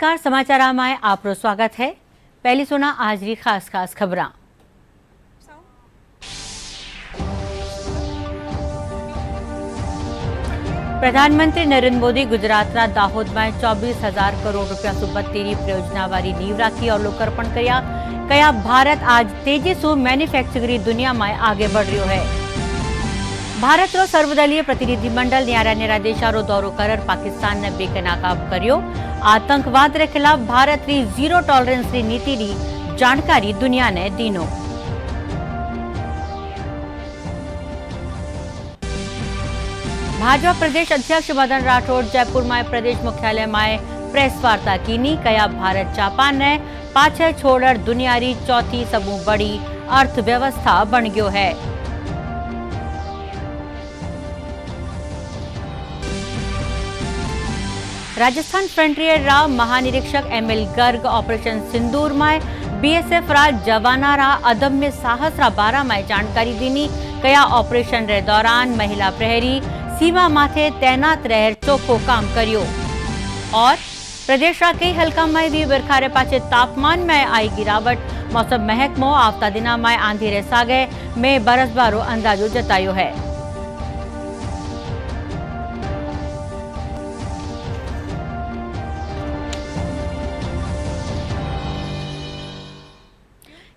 नमस्कार, समाचार में आपरो स्वागत है। पहली सुना आज की खास खबर। प्रधानमंत्री नरेंद्र मोदी गुजरात दाहोद में 24,000 करोड़ रुपया सुबत्तीरी परियोजना वाली नींव राखी और लोकार्पण किया। कया भारत आज तेजी से मैन्युफैक्चरिंग दुनिया में आगे बढ़ रहा है। भारत रो सर्वदलीय प्रतिनिधिमंडल न्यारा देशों दौरो कर पाकिस्तान ने बेनकाब कर्यो। आतंकवाद रे खिलाफ भारत की जीरो टॉलरेंस की नीति की जानकारी दुनिया ने दीनो। भाजपा प्रदेश अध्यक्ष मदन राठौड़ जयपुर में प्रदेश मुख्यालय में प्रेस वार्ता कीनी। कया भारत जापान ने पाछे छोड़ दुनिया की चौथी सबू बड़ी अर्थव्यवस्था बन गयो है। राजस्थान फ्रंटियर रा महानिरीक्षक एमएल गर्ग ऑपरेशन सिंदूर में बीएसएफ रा जवाना रा अदम्य साहस रा बारा में जानकारी दीनी। कया ऑपरेशन रे दौरान महिला प्रहरी सीमा माथे तैनात रह चोखो काम करियो। और प्रदेश रा कई हल्का में भी बरखा रे पाछे तापमान में आई गिरावट। मौसम महकमो आवता दिना में आंधी रे सागे में बरसबारो अंदाजो जतायो है।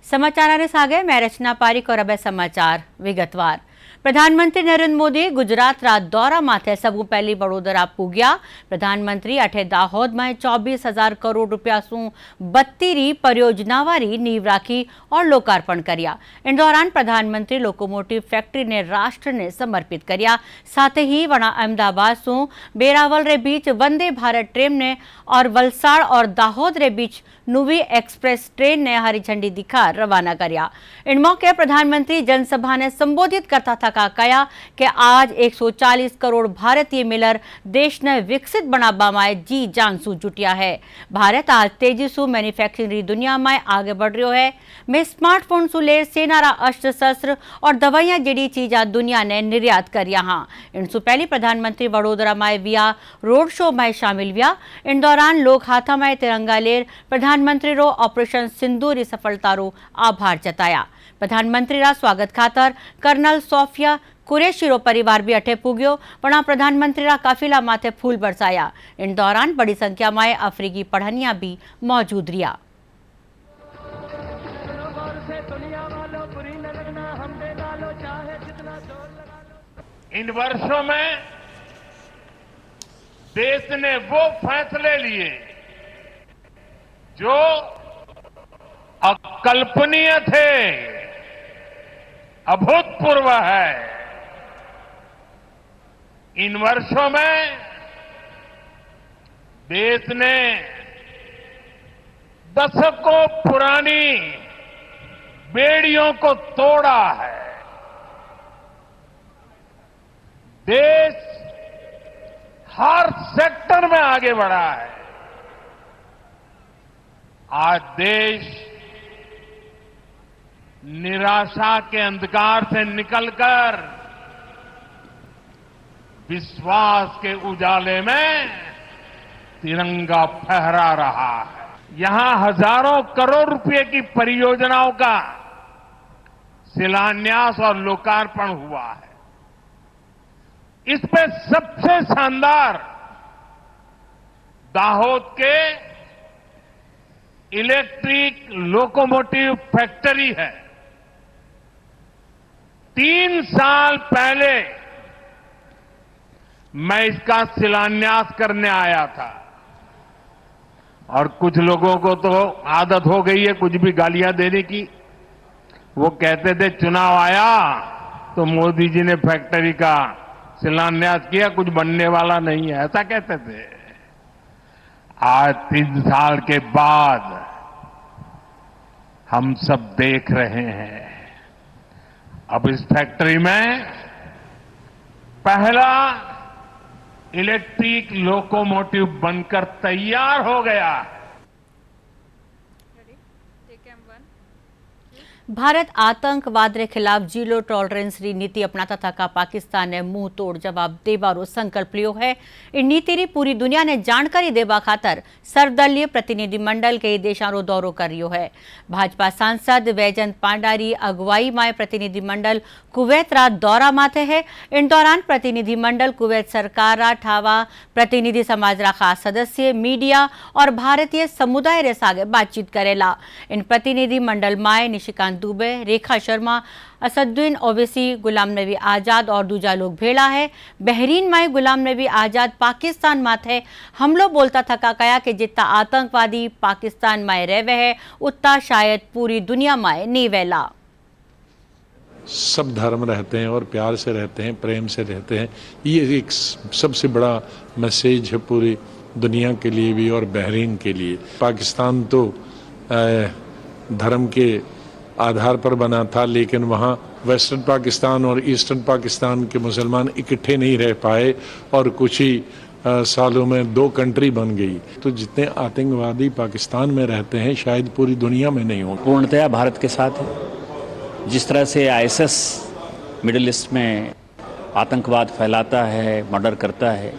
समाचार सागे मैं रचना पारिक और अब समाचार विगतवार। प्रधानमंत्री नरेंद्र मोदी गुजरात रा दौरा माथे सबू पहली वडोदरा पूग्या। प्रधानमंत्री अठे दाहोद में 24,000 करोड़ रुपया सु बत्तीरी परियोजना वाली नींव राखी और लोकार्पण किया। इन दौरान प्रधानमंत्री लोकोमोटिव फैक्ट्री ने राष्ट्र ने समर्पित किया। साथ ही वना अहमदाबाद सु बेरावल रे बीच वंदे भारत ट्रेन ने और वलसाड़ और दाहोद रे बीच नुवी एक्सप्रेस ट्रेन ने हरी झंडी दिखा रवाना किया। इन मौके प्रधानमंत्री जनसभा ने संबोधित करता था कहा कि आज 140 करोड़ भारतीय मिलर देश ने विकसित बनाबा में जी जान सु जुटिया है। भारत आज तेजी से मैन्युफैक्चरिंग दुनिया में आगे बढ़ रहा है। में स्मार्टफोन सु ले सेना रा अस्त्र शस्त्र और दवाइयां जड़ी चीजा दुनिया ने निर्यात करिया। हाँ, इनसु पहले प्रधानमंत्री वडोदरा में विया रोड शो में शामिल हुआ। इन दौरान लोग हाथा में तिरंगा लेर प्रधानमंत्री रो ऑपरेशन सिंदूर सफलता रो आभार जताया। प्रधानमंत्री रा स्वागत खातर कर्नल सोफिया कुरैशी रो परिवार भी अठे पुग्यो। पण प्रधानमंत्री रा काफिला माथे फूल बरसाया। इन दौरान बड़ी संख्या में अफ्रीकी पढ़निया भी मौजूद रिया। इन वर्षों में देश ने वो फैसले लिए जो अकल्पनीय थे, अभूतपूर्व है। इन वर्षों में देश ने दशकों पुरानी बेड़ियों को तोड़ा है। देश हर सेक्टर में आगे बढ़ा है। आज देश निराशा के अंधकार से निकलकर विश्वास के उजाले में तिरंगा फहरा रहा है। यहां हजारों करोड़ रुपए की परियोजनाओं का शिलान्यास और लोकार्पण हुआ है। इसमें सबसे शानदार दाहोद के इलेक्ट्रिक लोकोमोटिव फैक्ट्री है। 3 साल पहले मैं इसका शिलान्यास करने आया था और कुछ लोगों को तो आदत हो गई है कुछ भी गालियां देने की। वो कहते थे चुनाव आया तो मोदी जी ने फैक्ट्री का शिलान्यास किया, कुछ बनने वाला नहीं है, ऐसा कहते थे। आज 3 साल के बाद हम सब देख रहे हैं, अब इस फैक्ट्री में पहला इलेक्ट्रिक लोकोमोटिव बनकर तैयार हो गया है। भारत आतंकवाद के खिलाफ जीरो टॉलरेंस री नीति अपनाता था पाकिस्तान ने मुंह तोड़ जवाब देवारो संकल्प लियो है। इन नीति री पूरी दुनिया ने जानकारी देवा खातर सर्वदलीय प्रतिनिधिमंडल के देशों रो दौरो कर रियो है। भाजपा सांसद वैजंत पांडा री अगुवाई में प्रतिनिधिमंडल कुवैत रा दौरा माथे है। इन दौरान प्रतिनिधिमंडल कुवैत सरकार रा ठावा प्रतिनिधि समाज रा खास सदस्य मीडिया और भारतीय समुदाय रे सागे बातचीत करेला। इन प्रतिनिधिमंडल माए निशिकांत दुबे, रेखा शर्मा, असदुद्दीन ओवैसी, गुलाम नबी आजाद और दूजा लोग भेड़ा है। बहरीन में गुलाम नबी आजाद पाकिस्तान माथे हमलो बोलता थका कया कि जितना आतंकवादी पाकिस्तान में रहवे है उतना शायद पूरी दुनिया में नहीं वेला। सब धर्म रहते हैं और प्यार से रहते हैं, प्रेम से रहते हैं। ये एक सबसे बड़ा मैसेज है पूरी दुनिया के लिए भी और बहरीन के लिए। पाकिस्तान तो धर्म के आधार पर बना था, लेकिन वहाँ वेस्टर्न पाकिस्तान और ईस्टर्न पाकिस्तान के मुसलमान इकट्ठे नहीं रह पाए और कुछ ही सालों में 2 कंट्री बन गई। तो जितने आतंकवादी पाकिस्तान में रहते हैं शायद पूरी दुनिया में नहीं होंगे। पूर्णतया भारत के साथ है। जिस तरह से आईएसएस मिडिल ईस्ट में आतंकवाद फैलाता है, मर्डर करता है,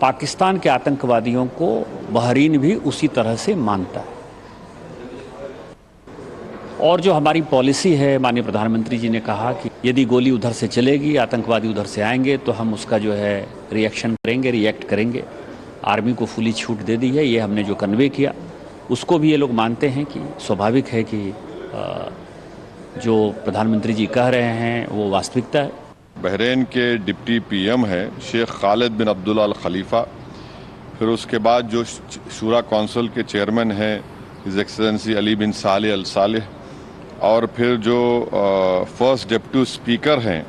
पाकिस्तान के आतंकवादियों को बहरीन भी उसी तरह से मानता है। और जो हमारी पॉलिसी है, माननीय प्रधानमंत्री जी ने कहा कि यदि गोली उधर से चलेगी, आतंकवादी उधर से आएंगे तो हम उसका जो है रिएक्शन करेंगे, रिएक्ट करेंगे। आर्मी को फुली छूट दे दी है, ये हमने जो कन्वे किया उसको भी ये लोग मानते हैं कि स्वाभाविक है कि जो प्रधानमंत्री जी कह रहे हैं वो वास्तविकता है। बहरीन के डिप्टी पीएम है शेख खालिद बिन अब्दुल्ला अल खलीफा, फिर उसके बाद जो शूरा कौंसिल के चेयरमैन हैं हिज एक्सेलेंसी अली बिन सालेह अल सालेह, और फिर जो फर्स्ट डिप्टी स्पीकर हैं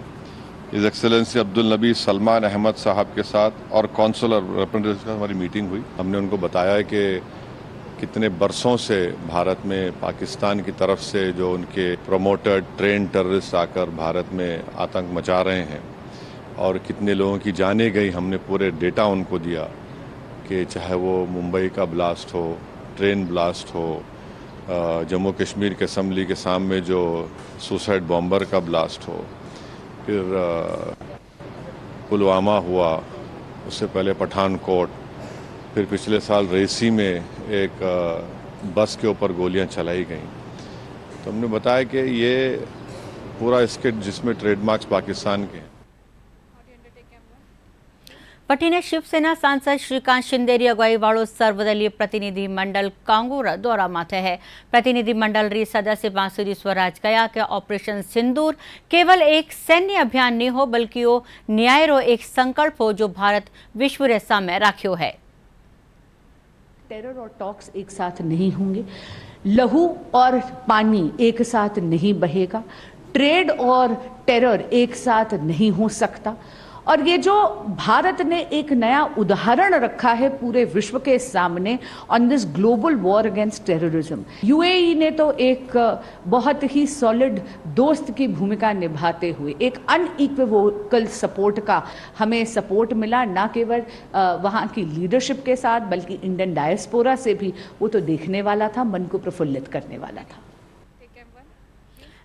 हिज एक्सेलेंसी अब्दुल नबी सलमान अहमद साहब के साथ और कौंसलर रिप्रेजेंटेटिव के साथ हमारी मीटिंग हुई। हमने उनको बताया है कि कितने बरसों से भारत में पाकिस्तान की तरफ से जो उनके प्रमोटेड ट्रेन टेररिस्ट आकर भारत में आतंक मचा रहे हैं और कितने लोगों की जानें गई। हमने पूरे डेटा उनको दिया कि चाहे वो मुंबई का ब्लास्ट हो, ट्रेन ब्लास्ट हो, जम्मू कश्मीर के असम्बली के सामने जो सुसाइड बॉम्बर का ब्लास्ट हो, फिर पुलवामा हुआ, उससे पहले पठानकोट, फिर पिछले साल रेसी में एक बस के ऊपर गोलियां चलाई गईं। तो हमने बताया कि ये पूरा स्किट जिसमें ट्रेडमार्क्स पाकिस्तान के हैं। पटीने शिवसेना सांसद श्रीकांत शिंदे री अगुवाई वालों सर्वदलीय प्रतिनिधि मंडल कांगूर दौरा माथे है। प्रतिनिधि मंडल री सदस्य बांसुरी स्वराज कया कि ऑपरेशन सिंदूर केवल एक सैन्य अभियान नहीं हो बल्कि वो न्याय रो एक संकल्प हो जो भारत विश्व रे सामने राख्यो है। टेरर और टॉक्स एक साथ नहीं होंगे, लहू और पानी एक साथ नहीं बहेगा, ट्रेड और टेरर एक साथ नहीं हो सकता। और ये जो भारत ने एक नया उदाहरण रखा है पूरे विश्व के सामने on this global war against terrorism, UAE ने तो एक बहुत ही सॉलिड दोस्त की भूमिका निभाते हुए एक अनइक्विवोकल सपोर्ट का हमें सपोर्ट मिला, ना केवल वहाँ की लीडरशिप के साथ बल्कि इंडियन डायस्पोरा से भी। वो तो देखने वाला था, मन को प्रफुल्लित करने वाला था।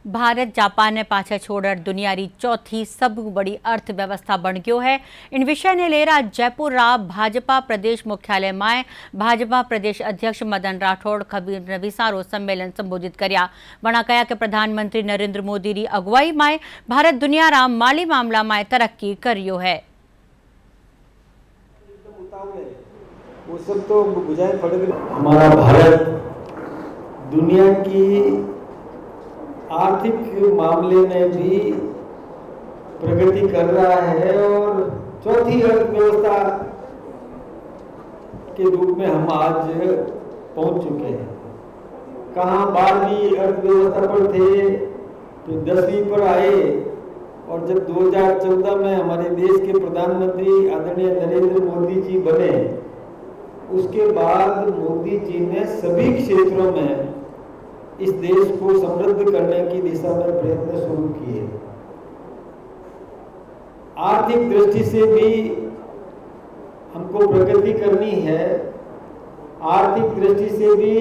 भारत जापान ने पाछा छोड़ दुनिया री चौथी सब बड़ी अर्थव्यवस्था बन गयो है। इन विषय ने लेरा जयपुर रा भाजपा प्रदेश मुख्यालय में भाजपा प्रदेश अध्यक्ष मदन राठौड़ खबीर विसारो सम्मेलन संबोधित करया। वणा कया कि प्रधानमंत्री नरेंद्र मोदी री अगुवाई में भारत दुनिया रा माली मामला में तरक्की करियो है। वो सब तो बुझाए पड़े। हमारा भारत दुनिया की आर्थिक मामले में भी प्रगति कर रहा है और चौथी अर्थव्यवस्था के रूप में हम आज पहुंच चुके हैं। कहाँ 12वीं अर्थव्यवस्था पर थे, तो 10वीं पर आए, और जब 2014 में हमारे देश के प्रधानमंत्री आदरणीय नरेंद्र मोदी जी बने, उसके बाद मोदी जी ने सभी क्षेत्रों में इस देश को समृद्ध करने की दिशा में प्रयत्न शुरू किए। आर्थिक दृष्टि से भी हमको प्रगति करनी है, आर्थिक दृष्टि से भी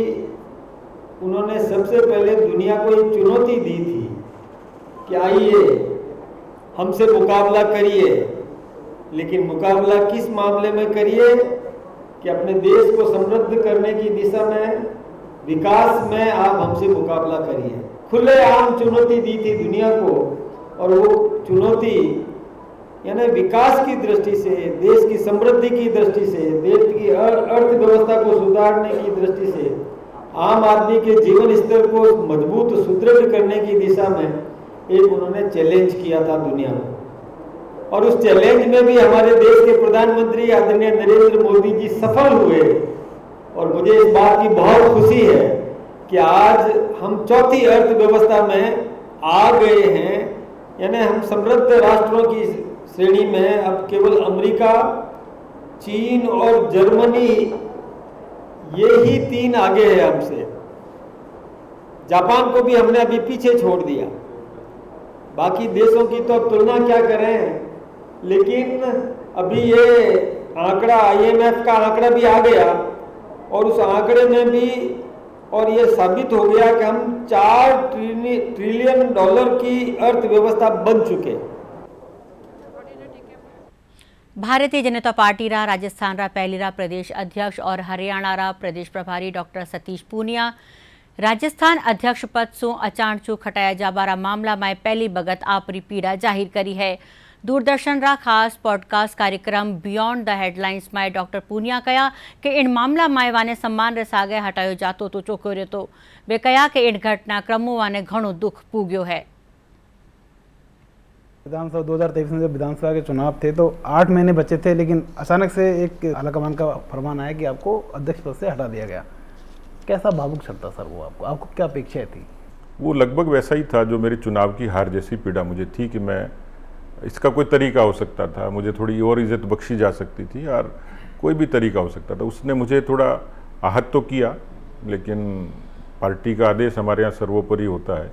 उन्होंने सबसे पहले दुनिया को एक चुनौती दी थी कि आइए हमसे मुकाबला करिए, लेकिन मुकाबला किस मामले में करिए कि अपने देश को समृद्ध करने की दिशा में, विकास में आप हमसे मुकाबला करिए। खुलेआम चुनौती दी थी दुनिया को, और वो चुनौती यानी विकास की दृष्टि से, देश की समृद्धि की दृष्टि से, देश की अर्थव्यवस्था को सुधारने की दृष्टि से, आम आदमी के जीवन स्तर को मजबूत सुदृढ़ करने की दिशा में एक उन्होंने चैलेंज किया था दुनिया में। और उस चैलेंज में भी हमारे देश के प्रधानमंत्री आदरणीय नरेंद्र मोदी जी सफल हुए। और मुझे इस बात की बहुत खुशी है कि आज हम चौथी अर्थव्यवस्था में आ गए हैं, यानी हम समृद्ध राष्ट्रों की श्रेणी में अब केवल अमेरिका, चीन और जर्मनी, ये ही 3 आगे है हमसे। जापान को भी हमने अभी पीछे छोड़ दिया। बाकी देशों की तो तुलना क्या करें, लेकिन अभी ये आंकड़ा, IMF का आंकड़ा भी आ गया, और उस आंकड़े में भी और ये साबित हो गया कि हम $4 ट्रिलियन की अर्थव्यवस्था बन चुके। भारतीय जनता पार्टी रा राजस्थान रा पहली रा प्रदेश अध्यक्ष और हरियाणा रा प्रदेश प्रभारी डॉक्टर सतीश पूनिया राजस्थान अध्यक्ष पद सु अचानचू खटाया जाबारा मामला में पहली बगत आपरी पीड़ा जाहिर करी है। दूरदर्शन रा खास पॉडकास्ट कार्यक्रम बियॉन्ड द हेडलाइंस में डॉक्टर पूनिया कहा कि इन मामला में वाने सम्मान रे सागे हटायो जातो तो चोको रहतो। वे कहा कि इन घटनाक्रमों वाने घणो दुख पूग्यो है। विधानसभा 2023 में जब विधानसभा के चुनाव थे तो 8 महीने बचे थे, लेकिन अचानक से एक आलाकमान का फरमान आया कि आपको अध्यक्ष पद से हटा दिया गया। कैसा भावुक क्षण था सर वो आपको क्या अपेक्षाएं थी? वो लगभग वैसा ही था जो मेरी चुनाव की हार जैसी पीड़ा मुझे थी कि मैं इसका कोई तरीका हो सकता था, मुझे थोड़ी और इज्जत बख्शी जा सकती थी और कोई भी तरीका हो सकता था। उसने मुझे थोड़ा आहत तो किया, लेकिन पार्टी का आदेश हमारे यहाँ सर्वोपरि होता है।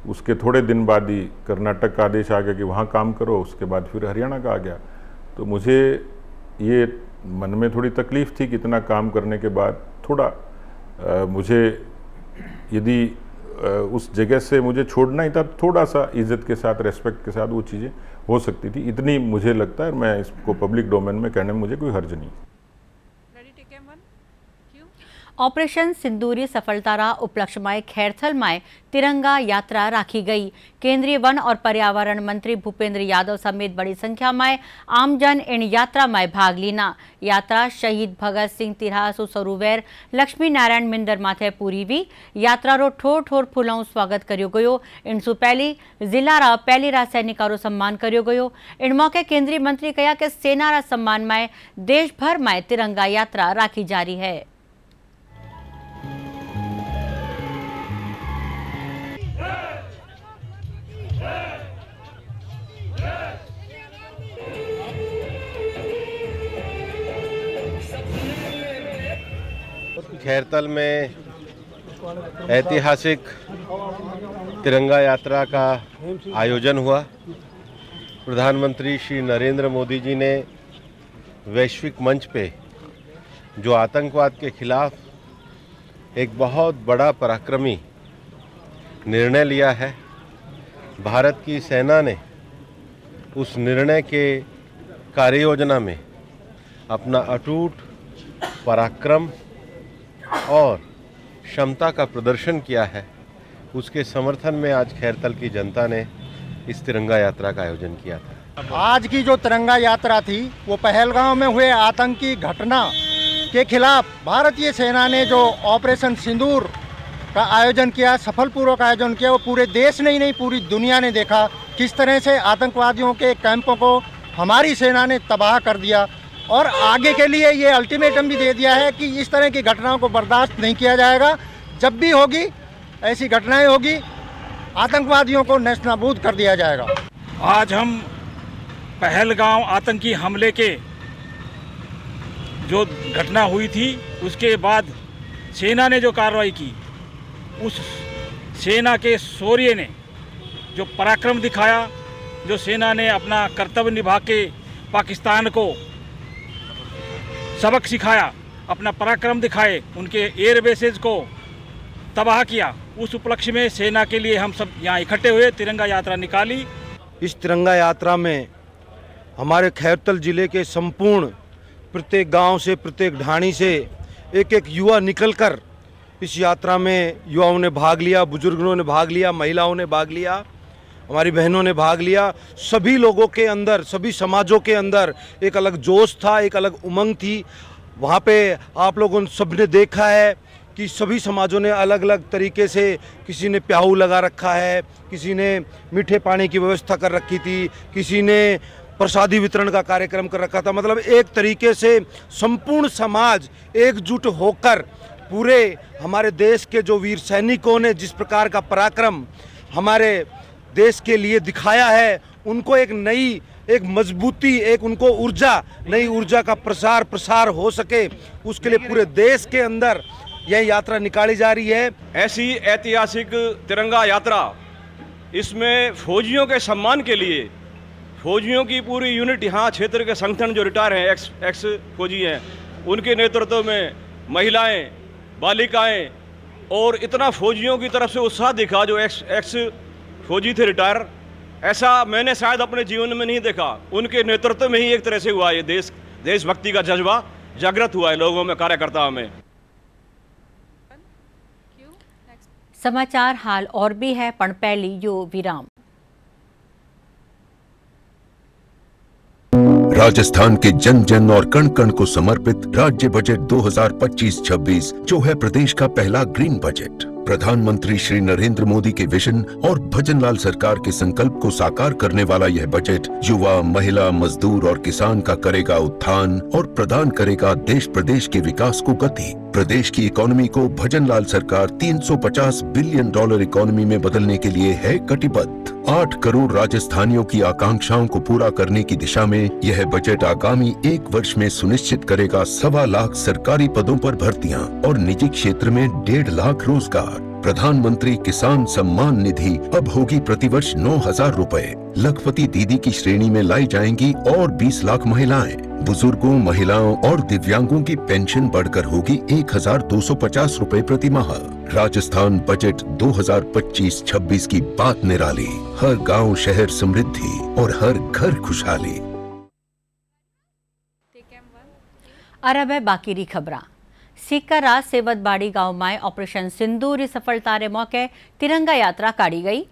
उसके थोड़े दिन बाद ही कर्नाटक का आदेश आ गया कि वहाँ काम करो, उसके बाद फिर हरियाणा का आ गया। तो मुझे ये मन में थोड़ी तकलीफ़ थी कि इतना काम करने के बाद थोड़ा मुझे यदि उस जगह से मुझे छोड़ना ही था, थोड़ा सा इज्जत के साथ, रेस्पेक्ट के साथ वो चीज़ें हो सकती थी। इतनी मुझे लगता है, मैं इसको पब्लिक डोमेन में कहने में मुझे कोई हर्ज नहीं। ऑपरेशन सिंदूरी सफलता रा उपलक्ष्य में खैरथल में तिरंगा यात्रा राखी गई। केंद्रीय वन और पर्यावरण मंत्री भूपेंद्र यादव समेत बड़ी संख्या में आमजन इन यात्रा में भाग लीना। यात्रा शहीद भगत सिंह तिरहासु सरोवर लक्ष्मी नारायण मिंदर माथे पूरी हुई। यात्रा रो ठोर ठोर फूलों स्वागत करियो गयो। इनसु पहली जिला रा पहली रा सैनिका रो सम्मान करियो गयो। इन मौके केंद्रीय मंत्री कहा कि सेना रा सम्मान में देश भर में तिरंगा यात्रा राखी जारी है। खैरतल में ऐतिहासिक तिरंगा यात्रा का आयोजन हुआ। प्रधानमंत्री श्री नरेंद्र मोदी जी ने वैश्विक मंच पे जो आतंकवाद के खिलाफ एक बहुत बड़ा पराक्रमी निर्णय लिया है, भारत की सेना ने उस निर्णय के कार्य योजना में अपना अटूट पराक्रम और क्षमता का प्रदर्शन किया है। उसके समर्थन में आज खैरतल की जनता ने इस तिरंगा यात्रा का आयोजन किया था। आज की जो तिरंगा यात्रा थी वो पहलगांव में हुए आतंकी घटना के खिलाफ भारतीय सेना ने जो ऑपरेशन सिंदूर का आयोजन किया, सफलपूर्वक आयोजन किया। वो पूरे देश ने ही नहीं, पूरी दुनिया ने देखा किस तरह से आतंकवादियों के कैंपों को हमारी सेना ने तबाह कर दिया। और आगे के लिए ये अल्टीमेटम भी दे दिया है कि इस तरह की घटनाओं को बर्दाश्त नहीं किया जाएगा। जब भी होगी ऐसी घटनाएं होगी, आतंकवादियों को नेस्तनाबूद कर दिया जाएगा। आज हम पहलगांव आतंकी हमले के जो घटना हुई थी उसके बाद सेना ने जो कार्रवाई की, उस सेना के शौर्य ने जो पराक्रम दिखाया, जो सेना ने अपना कर्तव्य निभा के पाकिस्तान को सबक सिखाया, अपना पराक्रम दिखाए, उनके एयर बेसेस को तबाह किया, उस उपलक्ष्य में सेना के लिए हम सब यहाँ इकट्ठे हुए, तिरंगा यात्रा निकाली। इस तिरंगा यात्रा में हमारे खैरतल जिले के संपूर्ण प्रत्येक गांव से, प्रत्येक ढाणी से एक एक युवा निकलकर इस यात्रा में युवाओं ने भाग लिया, बुजुर्गों ने भाग लिया, महिलाओं ने भाग लिया, हमारी बहनों ने भाग लिया। सभी लोगों के अंदर, सभी समाजों के अंदर एक अलग जोश था, एक अलग उमंग थी। वहाँ पे आप लोगों सबने देखा है कि सभी समाजों ने अलग अलग तरीके से, किसी ने प्याऊ लगा रखा है, किसी ने मीठे पानी की व्यवस्था कर रखी थी, किसी ने प्रसादी वितरण का कार्यक्रम कर रखा था। मतलब एक तरीके से संपूर्ण समाज एकजुट होकर पूरे हमारे देश के जो वीर सैनिकों ने जिस प्रकार का पराक्रम हमारे देश के लिए दिखाया है, उनको एक नई, एक मजबूती, एक उनको ऊर्जा, नई ऊर्जा का प्रसार हो सके, उसके लिए पूरे देश के अंदर यह यात्रा निकाली जा रही है। ऐसी ऐतिहासिक तिरंगा यात्रा, इसमें फौजियों के सम्मान के लिए फौजियों की पूरी यूनिट, यहाँ क्षेत्र के संगठन जो रिटायर हैं, एक्स फौजी हैं, उनके नेतृत्व में महिलाएं, बालिकाएं और इतना फौजियों की तरफ से उत्साह दिखा जो एक्स फौजी थे रिटायर, ऐसा मैंने शायद अपने जीवन में नहीं देखा। उनके नेतृत्व में ही एक तरह से हुआ ये देशभक्ति का जज्बा जागृत हुआ है लोगों में, कार्यकर्ताओं में। समाचार हाल और भी है, पण पहली यो विराम। राजस्थान के जन जन और कण कण को समर्पित राज्य बजट 2025-26 जो है प्रदेश का पहला ग्रीन बजट। प्रधानमंत्री श्री नरेंद्र मोदी के विजन और भजनलाल सरकार के संकल्प को साकार करने वाला यह बजट युवा, महिला, मजदूर और किसान का करेगा उत्थान और प्रदान करेगा देश प्रदेश के विकास को गति। प्रदेश की इकोनॉमी को भजनलाल सरकार $350 बिलियन इकोनॉमी में बदलने के लिए है कटिबद्ध। 8 करोड़ राजस्थानियों की आकांक्षाओं को पूरा करने की दिशा में यह बजट आगामी 1 वर्ष में सुनिश्चित करेगा 1.25 लाख सरकारी पदों पर भर्तियां और निजी क्षेत्र में 1.5 लाख रोजगार। प्रधानमंत्री किसान सम्मान निधि अब होगी प्रतिवर्ष 9,000 रुपए। लखपति दीदी की श्रेणी में लाई जाएंगी और 20 लाख महिलाएं। बुजुर्गों, महिलाओं और दिव्यांगों की पेंशन बढ़कर होगी 1,250 रुपए प्रति माह। राजस्थान बजट 2025-26 की बात निराली। हर गांव शहर समृद्धि और हर घर खुशहाली। अरब है बाकी री खबरां। सीकर सेवतबाड़ी गांव में ऑपरेशन सिंदूर सफलता रे मौके तिरंगा यात्रा काढ़ी गई।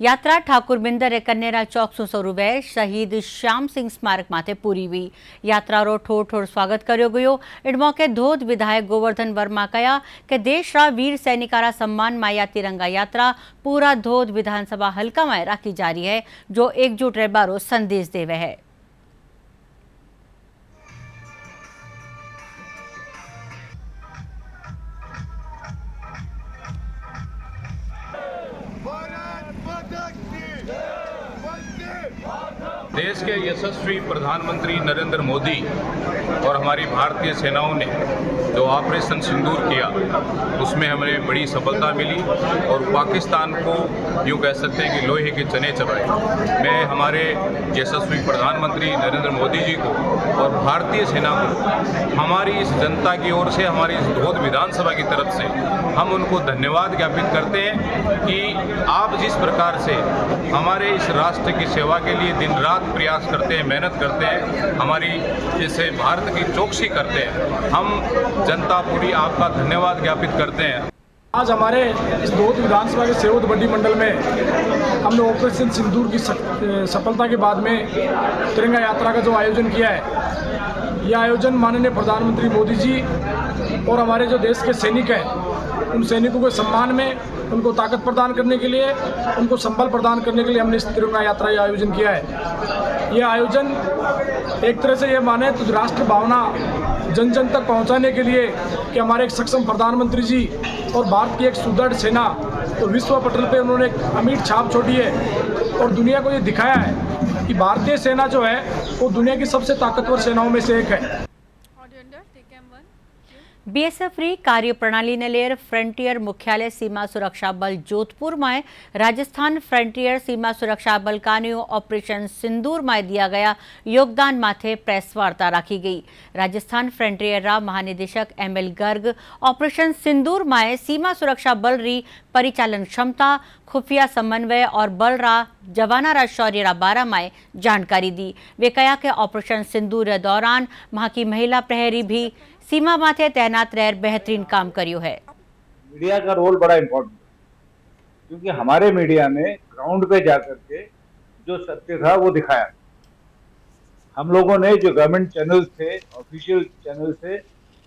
यात्रा ठाकुर बिंदर कन्नेरा चौक सु शुरू वे शहीद श्याम सिंह स्मारक माथे पूरी हुई। यात्रा रो ठोर ठोर स्वागत करो गयो। इन मौके धोध विधायक गोवर्धन वर्मा कहा कि देश रा वीर सैनिकारा सम्मान माया तिरंगा यात्रा पूरा धोध विधानसभा हल्का में राखी जा रही है, जो एकजुट रहबारो संदेश देवे है। देश के यशस्वी प्रधानमंत्री नरेंद्र मोदी और हमारी भारतीय सेनाओं ने जो ऑपरेशन सिंदूर किया, उसमें हमें बड़ी सफलता मिली और पाकिस्तान को यूँ कह सकते हैं कि लोहे के चने चबाए। मैं हमारे यशस्वी प्रधानमंत्री नरेंद्र मोदी जी को और भारतीय सेना को हमारी इस जनता की ओर से, हमारी इस धोध विधानसभा की तरफ से हम उनको धन्यवाद ज्ञापित करते हैं कि आप जिस प्रकार से हमारे इस राष्ट्र की सेवा के लिए दिन रात प्रयास करते हैं, मेहनत करते हैं, हमारी जैसे भारत की चौकसी करते हैं, हम जनता पूरी आपका धन्यवाद ज्ञापित करते हैं। आज हमारे इस धोध विधानसभा के सेवतबड्डी मंडल में हमने ऑपरेशन सिंदूर की सफलता के बाद में तिरंगा यात्रा का जो आयोजन किया है, यह आयोजन माननीय प्रधानमंत्री मोदी जी और हमारे जो देश के सैनिक हैं, उन सैनिकों के सम्मान में, उनको ताकत प्रदान करने के लिए, उनको संबल प्रदान करने के लिए हमने इस तिरंगा यात्रा का आयोजन किया है। यह आयोजन एक तरह से ये माने तो राष्ट्र भावना जन जन तक पहुंचाने के लिए कि हमारे एक सक्षम प्रधानमंत्री जी और भारत की एक सुदृढ़ सेना तो विश्व पटल पे उन्होंने एक अमिट छाप छोड़ी है और दुनिया को ये दिखाया है कि भारतीय सेना जो है वो दुनिया की सबसे ताकतवर सेनाओं में से एक है। बीएसएफ री कार्यप्रणाली ने लेर फ्रंटियर मुख्यालय सीमा सुरक्षा बल जोधपुर में राजस्थान फ्रंटियर सीमा सुरक्षा बल कान्यू ऑपरेशन सिंदूर में दिया गया योगदान माथे प्रेस वार्ता रखी गई। राजस्थान फ्रंटियर रा महानिदेशक एमएल गर्ग ऑपरेशन सिंदूर में सीमा सुरक्षा बल री परिचालन क्षमता, खुफिया समन्वय और बल रा जवाना रा शौर्य रा बारा में जानकारी दी। वे कहा कि ऑपरेशन सिंदूर दौरान वहां की महिला प्रहरी भी सीमा माथे तैनात रह बेहतरीन काम करियो है। मीडिया का रोल बड़ा इम्पोर्टेंट है, क्योंकि हमारे मीडिया ने ग्राउंड पे जाकर के जो सत्य था वो दिखाया। हम लोगों ने जो गवर्नमेंट चैनल्स थे, ऑफिशियल चैनल्स थे,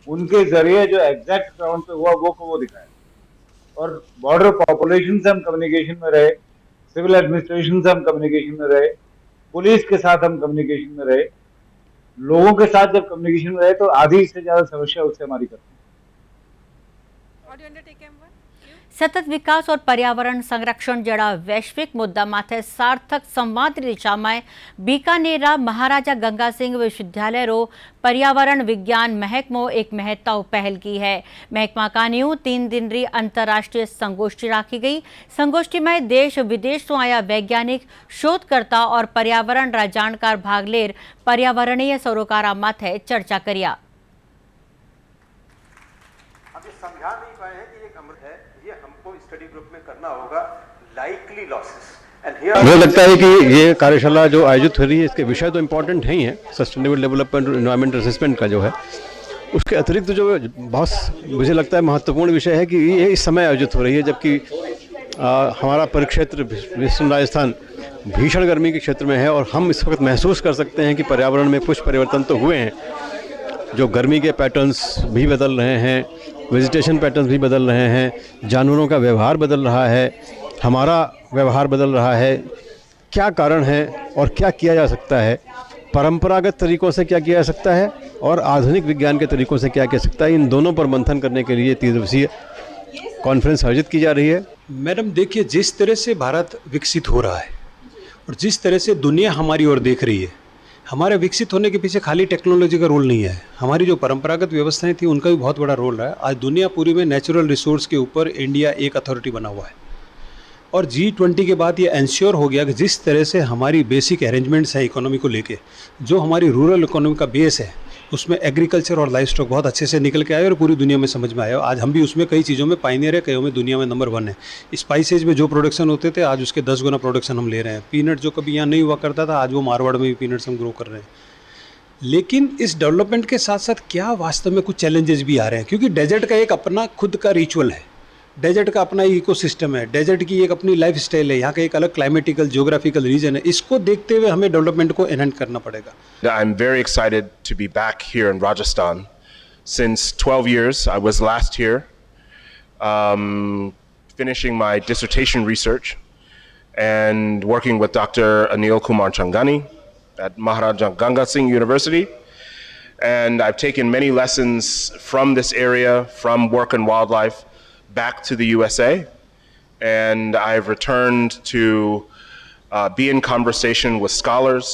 उनके जरिए जो एग्जैक्ट ग्राउंड पे हुआ वो दिखाया। और बॉर्डर पॉपुलेशन से हम कम्युनिकेशन में रहे, सिविल एडमिनिस्ट्रेशन से हम कम्युनिकेशन में रहे, पुलिस के साथ हम कम्युनिकेशन में रहे। लोगों के साथ जब कम्युनिकेशन में रहे तो आधी से ज्यादा समस्या उससे हमारी करती है। सतत विकास और पर्यावरण संरक्षण जड़ा वैश्विक मुद्दा माथे सार्थक संवाद की दिशा में बीकानेर महाराजा गंगा सिंह विश्वविद्यालय रो पर्यावरण विज्ञान महकमो एक महत्व पहल की है। महकमा कान्यू 3 दिन री अंतर्राष्ट्रीय संगोष्ठी रखी गई। संगोष्ठी में देश विदेश तो आया वैज्ञानिक, शोधकर्ता और पर्यावरण रा जानकार भाग लेर पर्यावरणीय सरोकारा माथे चर्चा करिया। समझा नहीं पाए हैं कि एक अमृत है, ये हमको स्टडी ग्रुप में करना होगा। Likely losses. मुझे लगता है कि ये कार्यशाला जो आयोजित हो रही है इसके विषय तो इम्पोर्टेंट है ही है, सस्टेनेबल डेवलपमेंट और एनवायरमेंटल असेसमेंट का जो है, उसके अतिरिक्त जो बहुत मुझे लगता है महत्वपूर्ण विषय है कि ये इस समय आयोजित हो रही है, जबकि हमारा परिक्षेत्र वेस्टर्न राजस्थान भीषण गर्मी के क्षेत्र में है और हम इस वक्त महसूस कर सकते हैं कि पर्यावरण में कुछ परिवर्तन तो हुए हैं। जो गर्मी के पैटर्न्स भी बदल रहे हैं, वेजिटेशन पैटर्न्स भी बदल रहे हैं, जानवरों का व्यवहार बदल रहा है, हमारा व्यवहार बदल रहा है। क्या कारण है और क्या किया जा सकता है, परंपरागत तरीक़ों से क्या किया जा सकता है और आधुनिक विज्ञान के तरीक़ों से क्या किया जा सकता है, इन दोनों पर मंथन करने के लिए 3 दिवसीय कॉन्फ्रेंस आयोजित की जा रही है। मैडम देखिए, जिस तरह से भारत विकसित हो रहा है और जिस तरह से दुनिया हमारी ओर देख रही है, हमारे विकसित होने के पीछे खाली टेक्नोलॉजी का रोल नहीं है, हमारी जो परंपरागत व्यवस्थाएं थी उनका भी बहुत बड़ा रोल रहा है। आज दुनिया पूरी में नेचुरल रिसोर्स के ऊपर इंडिया एक अथॉरिटी बना हुआ है और G20 के बाद ये इंश्योर हो गया कि जिस तरह से हमारी बेसिक अरेंजमेंट्स हैं इकोनॉमी को लेके, जो हमारी रूरल इकोनॉमी का बेस है उसमें एग्रीकल्चर और लाइफ स्टॉक बहुत अच्छे से निकल के आए और पूरी दुनिया में समझ में आया। आज हम भी उसमें कई चीज़ों में पाइनियर है, कई में दुनिया में नंबर 1 है। स्पाइसेज में जो प्रोडक्शन होते थे आज उसके 10 गुना प्रोडक्शन हम ले रहे हैं। पीनट जो कभी यहाँ नहीं हुआ करता था, आज वो मारवाड़ में भी पीनट्स हम ग्रो कर रहे हैं। लेकिन इस डेवलपमेंट के साथ साथ क्या वास्तव में कुछ चैलेंजेस भी आ रहे हैं, क्योंकि डेजर्ट का एक अपना खुद का रिचुअल है, डेजर्ट का अपना इकोसिस्टम है, डेजर्ट की एक अपनी लाइफ स्टाइल है, यहाँ का एक अलग क्लाइमेटिकल जियोग्राफिकल रीजन है। इसको देखते हुए हमें डेवलपमेंट को एनहेंस करना पड़ेगा। I'm very excited to be back here in Rajasthan. Since 12 years, I was last here, finishing my dissertation research and working with Dr. Anil Kumar Changani at Maharaja Ganga Singh University. And I've taken many lessons from this area, from work and wildlife, back to the USA. And I've returned to be in conversation with scholars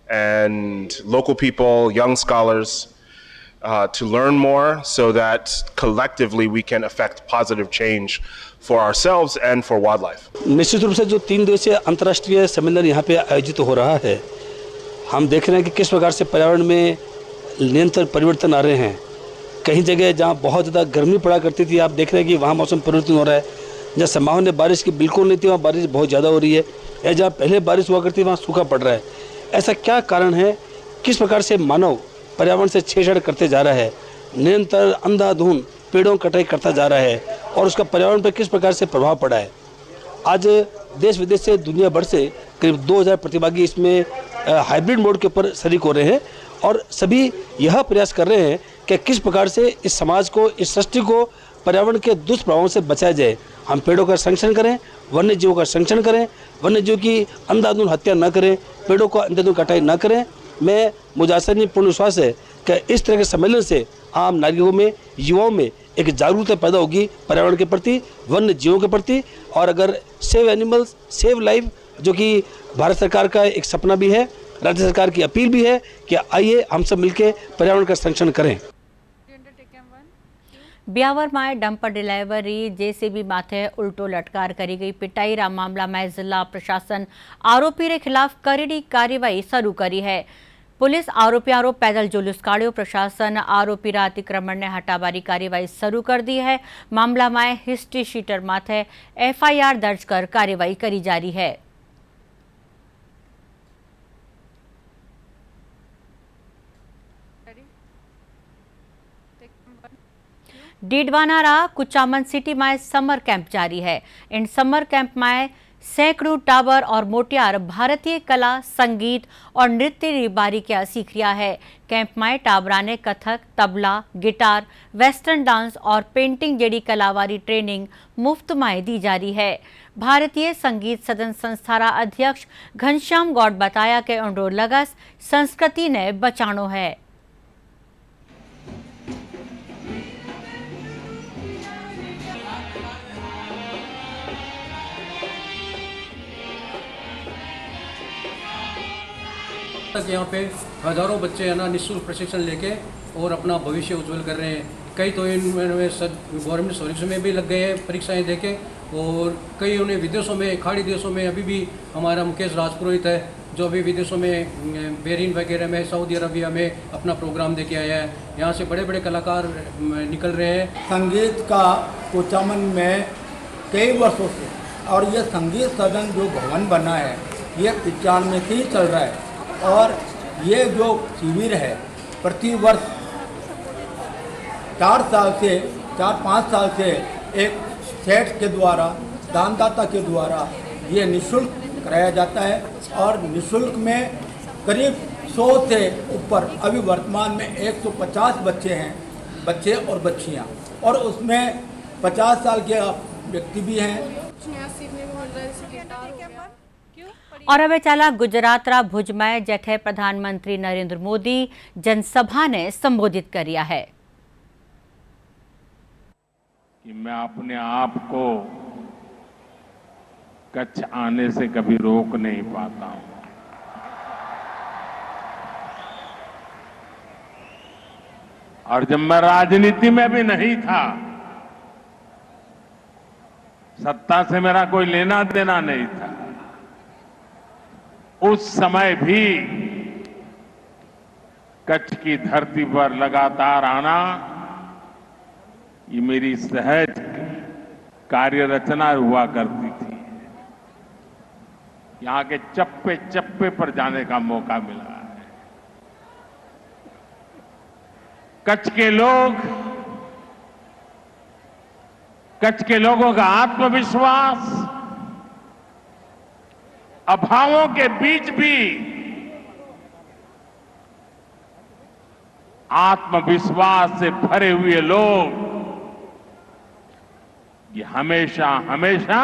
and local people, young scholars, to learn more so that collectively we can affect positive change for ourselves and for wildlife. निश्चित रूप से जो 3 दिवसीय अंतर्राष्ट्रीय सम्मेलन यहाँ पे आयोजित हो रहा है, हम देख रहे हैं कि किस प्रकार से पर्यावरण में निरंतर परिवर्तन आ रहे हैं। कहीं जगह जहाँ बहुत ज़्यादा गर्मी पड़ा करती थी, आप देख रहे हैं कि वहाँ मौसम परिवर्तन हो रहा है। जहाँ संभावना बारिश की बिल्कुल नहीं थी, वहाँ बारिश बहुत ज़्यादा हो रही है, या जहाँ पहले बारिश हुआ करती वहाँ सूखा पड़ रहा है। ऐसा क्या कारण है, किस प्रकार से मानव पर्यावरण से छेड़छाड़ करते जा रहा है, निरंतर अंधाधुंध पेड़ों कटाई करता जा रहा है और उसका पर्यावरण पर किस प्रकार से प्रभाव पड़ा है। आज देश विदेश से दुनिया भर से करीब 2000 प्रतिभागी इसमें हाइब्रिड मोड के ऊपर शरीक हो रहे हैं और सभी यह प्रयास कर रहे हैं कि किस प्रकार से इस समाज को, इस सृष्टि को पर्यावरण के दुष्प्रभावों से बचाया जाए। हम पेड़ों का संरक्षण करें, वन्य जीवों का संरक्षण करें, वन्य जीव की अंधाधुंध हत्या न करें, पेड़ों को अंधाधुंध कटाई न करें। मुझे आशा नहीं, पूर्ण विश्वास है कि इस तरह के सम्मेलन से आम नागरिकों में, युवाओं में एक जागरूकता पैदा होगी पर्यावरण के प्रति, वन्य जीवों के प्रति। और अगर सेव एनिमल्स सेव लाइफ, जो कि भारत सरकार का एक सपना भी है, राज्य सरकार की अपील भी है कि आइए हम सब मिलकर पर्यावरण का संरक्षण करें। ब्यावर में डंपर डिलीवरी जेसीबी माथे उल्टो लटकार करी गई पिटाई रा मामला में जिला प्रशासन आरोपी के खिलाफ कड़ी कार्रवाई शुरू करी है। पुलिस आरोपियां पैदल जुलूस काढ़ियो। प्रशासन आरोपी रा अतिक्रमण ने हटावारी कार्रवाई शुरू कर दी है। मामला में हिस्ट्री शीटर माथे FIR दर्ज कर कार्रवाई करी जा रही है। डीडवाना कुचामन सिटी में समर कैंप जारी है। इन समर कैंप में सैकड़ों टावर और मोटियार भारतीय कला, संगीत और नृत्य की बारीकियां सीख रहा है। कैंप में टावरा ने Kathak, tabla, guitar, western dance और पेंटिंग जड़ी कलावारी ट्रेनिंग मुफ्त में दी जा रही है। भारतीय संगीत सदन संस्था रा अध्यक्ष घनश्याम गौड़ बताया कि उनको लगस संस्कृति ने बचानो है। यहाँ पे हजारों बच्चे है ना निःशुल्क प्रशिक्षण लेके और अपना भविष्य उज्जवल कर रहे हैं। कई तो इनमें गवर्नमेंट सर्विस में भी लग गए हैं परीक्षाएं देके, और कई उन्हें विदेशों में, खाड़ी देशों में अभी भी हमारा मुकेश राजपुरोहित है जो अभी विदेशों में बेरिन वगैरह में, सऊदी अरबिया में अपना प्रोग्राम देके आया है। यहाँ से बड़े बड़े कलाकार निकल रहे हैं। संगीत का कुचामन में कई वर्षों से, और ये संगीत सदन जो भवन बना है ये 95 से ही चल रहा है, और ये जो शिविर है प्रति वर्ष 4-5 साल से एक सेठ के द्वारा, दानदाता के द्वारा ये निःशुल्क कराया जाता है। और निःशुल्क में करीब 100 से ऊपर अभी वर्तमान में 150 बच्चे हैं, बच्चे और बच्चियां, और उसमें 50 साल के व्यक्ति भी हैं। और अब चला गुजरात रा भुज में जठे प्रधानमंत्री नरेंद्र मोदी जनसभा ने संबोधित किया है। कि मैं अपने आप को कच्छ आने से कभी रोक नहीं पाता हूं। और जब मैं राजनीति में भी नहीं था, सत्ता से मेरा कोई लेना देना नहीं था, उस समय भी कच्छ की धरती पर लगातार आना ये मेरी सहज कार्य रचना हुआ करती थी। यहाँ के चप्पे चप्पे पर जाने का मौका मिला है। कच्छ के लोगों का आत्मविश्वास अभावों के बीच भी आत्मविश्वास से भरे हुए लोग ये हमेशा हमेशा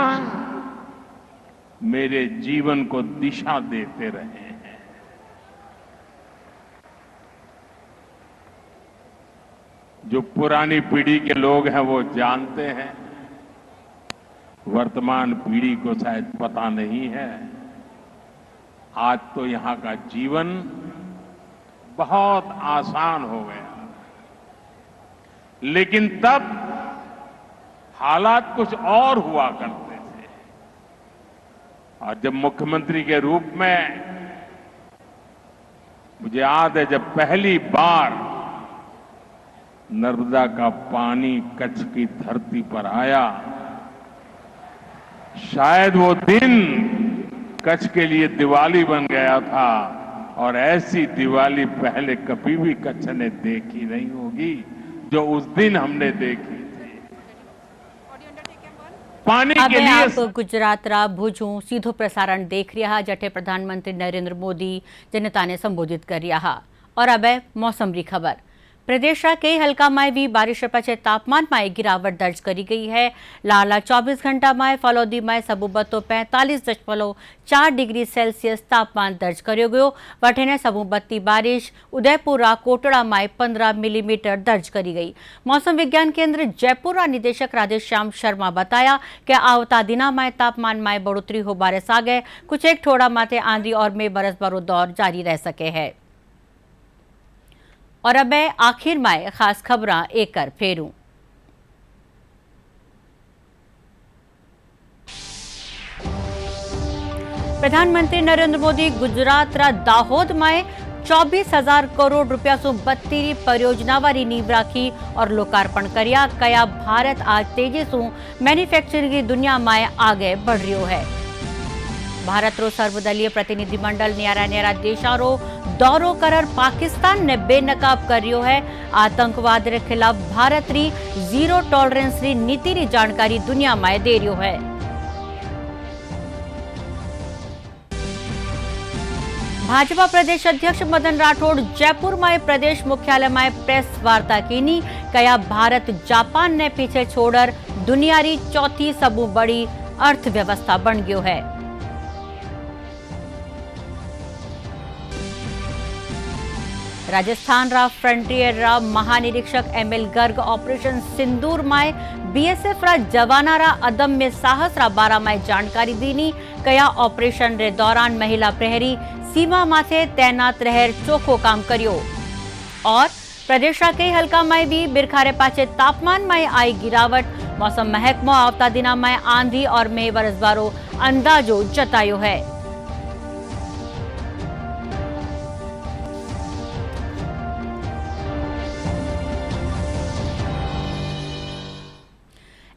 मेरे जीवन को दिशा देते रहे हैं। जो पुरानी पीढ़ी के लोग हैं वो जानते हैं, वर्तमान पीढ़ी को शायद पता नहीं है। आज तो यहां का जीवन बहुत आसान हो गया, लेकिन तब हालात कुछ और हुआ करते थे। और जब मुख्यमंत्री के रूप में मुझे याद है, जब पहली बार नर्मदा का पानी कच्छ की धरती पर आया, शायद वो दिन कच्छ के लिए दिवाली बन गया था, और ऐसी दिवाली पहले कभी भी कच्छ ने देखी नहीं होगी जो उस दिन हमने देखी थी। पानी के लिए आप गुजरात रा भुजू सीधो प्रसारण देख रहा, जठे प्रधानमंत्री नरेंद्र मोदी जनता ने संबोधित कर रहा। और अब मौसम की खबर। प्रदेश का कई हल्का में भी बारिश पछे तापमान में गिरावट दर्ज करी गई है। लाला 24 घंटा में फलोदी में सबूबतो 45.4 डिग्री सेल्सियस तापमान दर्ज करो गयो। वठेने सबूबती बारिश उदयपुर कोटड़ा में 15 मिलीमीटर दर्ज करी गई। मौसम विज्ञान केंद्र जयपुर निदेशक राधेश्याम शर्मा बताया कि आवता दिना में तापमान में बढ़ोतरी हो बारे सागे कुछ एक ठोड़ा माथे आंधी और में बरसबारो दौर जारी रह सके है। और अब आखिर में खास खबरां एक कर फेरूं। प्रधानमंत्री नरेंद्र मोदी गुजरात रा दाहोद में 24,000 करोड़ रुपया सु 32 परियोजना वाली नींव राखी और लोकार्पण कर्या। कया भारत आज तेजी सु मैन्युफैक्चरिंग की दुनिया में आगे बढ़ रही है। भारत रो सर्वदलीय प्रतिनिधिमंडल न्यारा न्यारा देशा रो दौरो कर पाकिस्तान ने बेनकाब कर रही है। आतंकवाद के खिलाफ भारत री जीरो टॉलरेंस री नीति री जानकारी दुनिया में दे रही है। भाजपा प्रदेश अध्यक्ष मदन राठौड़ जयपुर में प्रदेश मुख्यालय में प्रेस वार्ता कीनी। कया भारत जापान ने पीछे छोड़कर दुनिया री चौथी सबू बड़ी अर्थव्यवस्था बन गयो है। राजस्थान रा फ्रंटियर रा महानिरीक्षक एमएल गर्ग ऑपरेशन सिंदूर में बीएसएफ रा जवाना रा अदम्य साहस रा बारा में जानकारी दीनी। कया ऑपरेशन रे दौरान महिला प्रहरी सीमा माथे तैनात रहर चोखो काम करियो। और प्रदेश रा कई हल्का में भी बिरखारे पाचे तापमान में आई गिरावट। मौसम महकमो आवता दिना में आंधी और मेह बरसबारो अंदाजो जतायो है।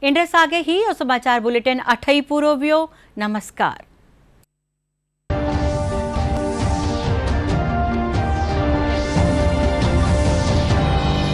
इंड्रेस आगे ही और समाचार बुलेटिन 8 पूरो व्यो। नमस्कार।